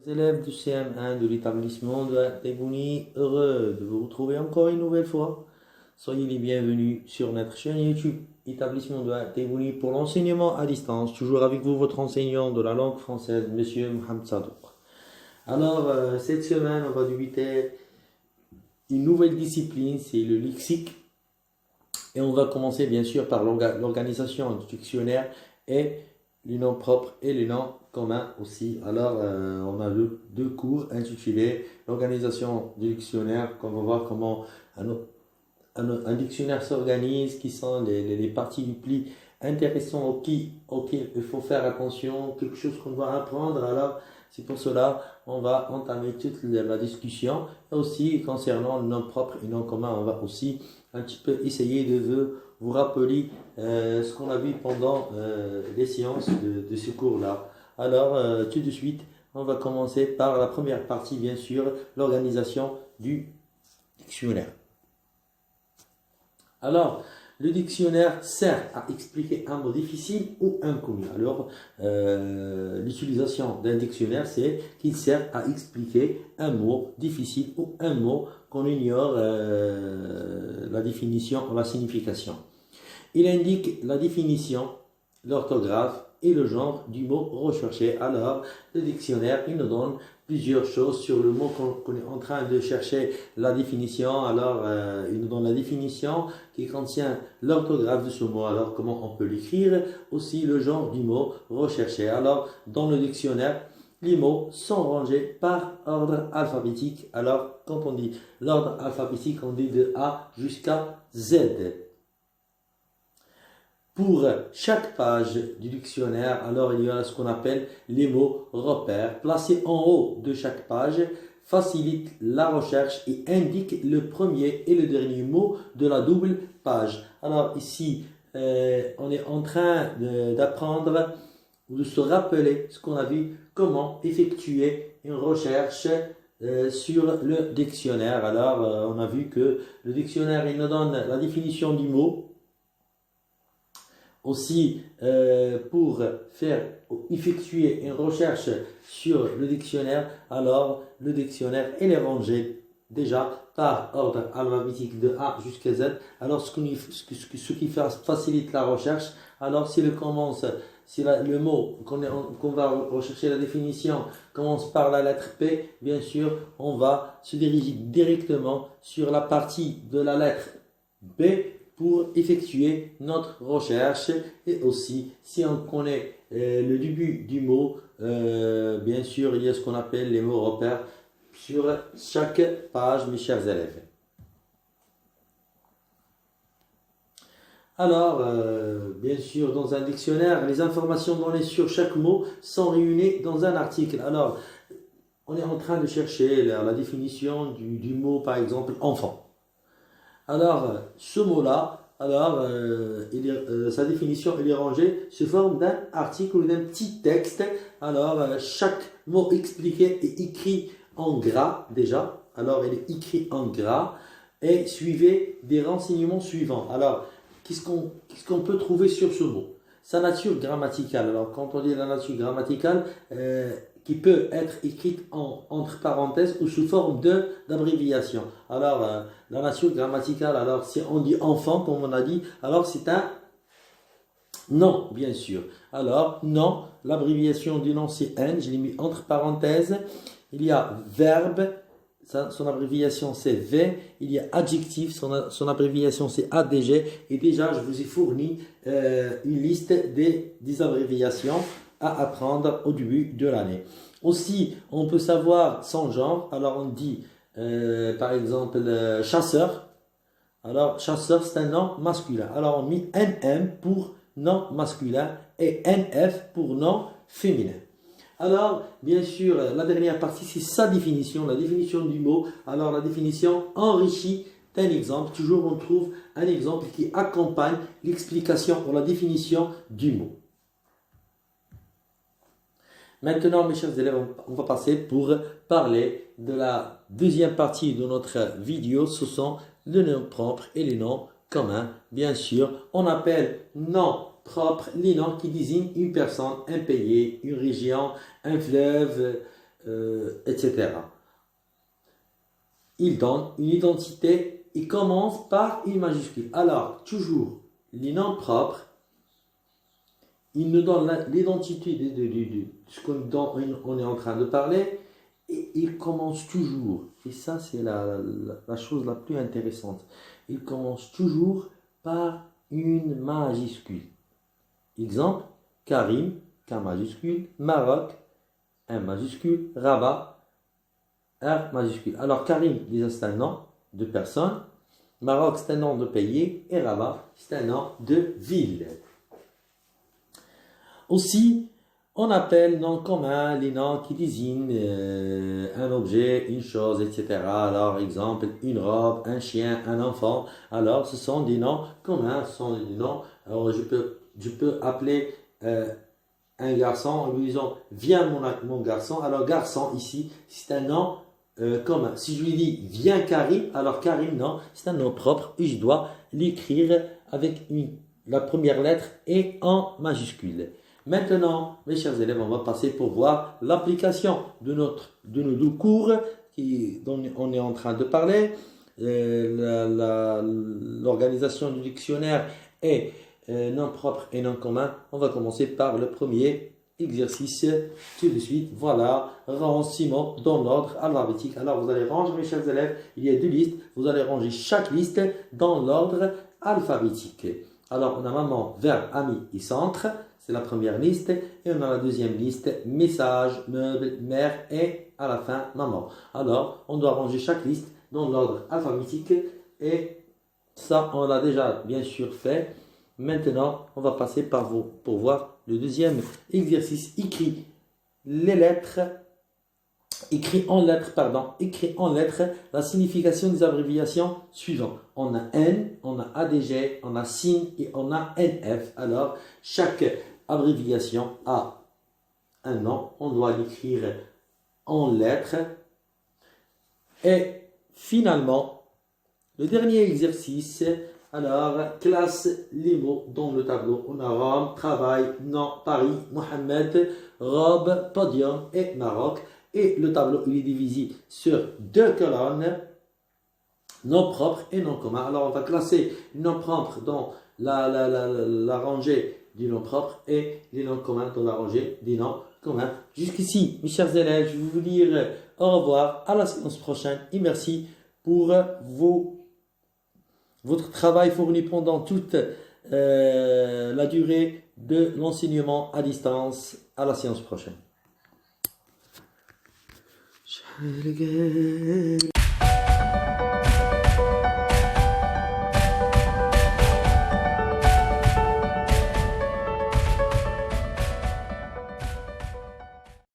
Les élèves du CM1 de l'établissement de Tebbouni, heureux de vous retrouver encore une nouvelle fois. Soyez les bienvenus sur notre chaîne YouTube Établissement de Tebbouni pour l'enseignement à distance. Toujours avec vous, votre enseignant de la langue française, Monsieur Mohamed Sadouk. Alors, cette semaine, on va débuter une nouvelle discipline, c'est le lexique. Et on va commencer bien sûr par l'organisation du dictionnaire et les noms propres et les noms communs aussi. Alors, on a deux cours intitulés l'organisation du dictionnaire, qu'on va voir comment un dictionnaire s'organise, qui sont les parties du pli intéressantes auxquelles il faut faire attention, quelque chose qu'on doit apprendre. Alors, c'est pour cela on va entamer toute la discussion. Et aussi, concernant le nom propre et le nom commun, on va aussi un petit peu essayer de vous rappeler ce qu'on a vu pendant les séances de ce cours-là. Alors, tout de suite, on va commencer par la première partie, bien sûr, l'organisation du dictionnaire. Alors, le dictionnaire sert à expliquer un mot difficile ou inconnu. Alors, l'utilisation d'un dictionnaire, c'est qu'il sert à expliquer un mot difficile ou un mot qu'on ignore la définition ou la signification. Il indique la définition, l'orthographe et le genre du mot recherché. Alors, le dictionnaire, il nous donne plusieurs choses sur le mot qu'on est en train de chercher la définition. Alors, il nous donne la définition qui contient l'orthographe de ce mot. Alors, comment on peut l'écrire? Aussi, le genre du mot recherché. Alors, dans le dictionnaire, les mots sont rangés par ordre alphabétique. Alors, quand on dit l'ordre alphabétique, on dit de A jusqu'à Z. Pour chaque page du dictionnaire, alors il y a ce qu'on appelle les mots repères. Placés en haut de chaque page, facilite la recherche et indique le premier et le dernier mot de la double page. Alors ici, on est en train d'apprendre ou de se rappeler ce qu'on a vu, comment effectuer une recherche sur le dictionnaire. Alors, on a vu que le dictionnaire, il nous donne la définition du mot. Aussi, pour effectuer une recherche sur le dictionnaire, alors le dictionnaire il est rangé déjà par ordre alphabétique de A jusqu'à Z. Alors, ce qui facilite la recherche, alors si le mot qu'on va rechercher la définition commence par la lettre P, bien sûr, on va se diriger directement sur la partie de la lettre B pour effectuer notre recherche. Et aussi, si on connaît le début du mot, bien sûr, il y a ce qu'on appelle les mots repères sur chaque page, mes chers élèves. Alors, bien sûr, dans un dictionnaire, les informations données sur chaque mot sont réunies dans un article. Alors, on est en train de chercher la définition du mot, par exemple, enfant. Alors, ce mot-là, alors, sa définition, elle est rangée sous forme d'un article ou d'un petit texte. Alors, chaque mot expliqué est écrit en gras déjà. Alors, il est écrit en gras et suivez des renseignements suivants. Alors, qu'est-ce qu'on peut trouver sur ce mot? Sa nature grammaticale. Alors, quand on dit la nature grammaticale, qui peut être écrite entre parenthèses ou sous forme d'abréviation. Alors, la nature grammaticale, alors si on dit enfant, comme on a dit, alors c'est un nom, bien sûr. Alors, nom, l'abréviation du nom c'est N, je l'ai mis entre parenthèses. Il y a verbe, son abréviation c'est V. Il y a adjectif, son abréviation c'est ADG. Et déjà, je vous ai fourni une liste des abréviations à apprendre au début de l'année. Aussi, on peut savoir son genre. Alors, on dit, par exemple, chasseur. Alors, chasseur, c'est un nom masculin. Alors, on met NM pour nom masculin et NF pour nom féminin. Alors, bien sûr, la dernière partie, c'est sa définition, la définition du mot. Alors, la définition enrichie d'un exemple. Toujours, on trouve un exemple qui accompagne l'explication ou la définition du mot. Maintenant, mes chers élèves, on va passer pour parler de la deuxième partie de notre vidéo. Ce sont les noms propres et les noms communs. Bien sûr, on appelle noms propres les noms qui désignent une personne, un pays, une région, un fleuve, etc. Il donne une identité, il commence par une majuscule. Alors, toujours, les noms propres, il nous donne l'identité de ce dont on est en train de parler, et il commence toujours, et ça c'est la chose la plus intéressante, il commence toujours par une majuscule. Exemple, Karim, K majuscule, Maroc, M majuscule, Rabat, R majuscule. Alors Karim, déjà c'est un nom de personne, Maroc c'est un nom de pays, et Rabat c'est un nom de ville. Aussi, on appelle noms communs les noms qui désignent un objet, une chose, etc. Alors, exemple, une robe, un chien, un enfant. Alors, ce sont des noms communs, ce sont des noms. Alors, je peux appeler un garçon en lui disant viens mon garçon. Alors, garçon ici, c'est un nom commun. Si je lui dis viens Karim, alors Karim, non, c'est un nom propre et je dois l'écrire avec la première lettre et en majuscule. Maintenant, mes chers élèves, on va passer pour voir l'application de nos deux cours dont on est en train de parler. L'organisation du dictionnaire est non propre et non commun. On va commencer par le premier exercice tout de suite. Voilà, range Simon dans l'ordre alphabétique. Alors, vous allez ranger, mes chers élèves, il y a deux listes. Vous allez ranger chaque liste dans l'ordre alphabétique. Alors, on a maman, verbe, ami et centre. C'est la première liste. Et on a la deuxième liste, message, meuble, mère et à la fin, maman. Alors, on doit ranger chaque liste dans l'ordre alphabétique. Et ça, on l'a déjà bien sûr fait. Maintenant, on va passer pour voir le deuxième exercice. Écrit en lettres la signification des abréviations suivantes. On a N, on a ADG, on a SIN et on a NF. Alors, chaque abréviation a un nom. On doit l'écrire en lettres. Et finalement, le dernier exercice, alors, classe les mots dans le tableau. On a Rome, travail, nom, Paris, Mohamed, robe, podium et Maroc. Et le tableau il est divisé sur deux colonnes, noms propres et noms communs. Alors on va classer les noms propres dans la rangée des noms propres et les noms communs dans la rangée des noms communs. Jusqu'ici, mes chers élèves, je vais vous dire au revoir, à la séance prochaine et merci pour votre travail fourni pendant toute la durée de l'enseignement à distance. À la séance prochaine.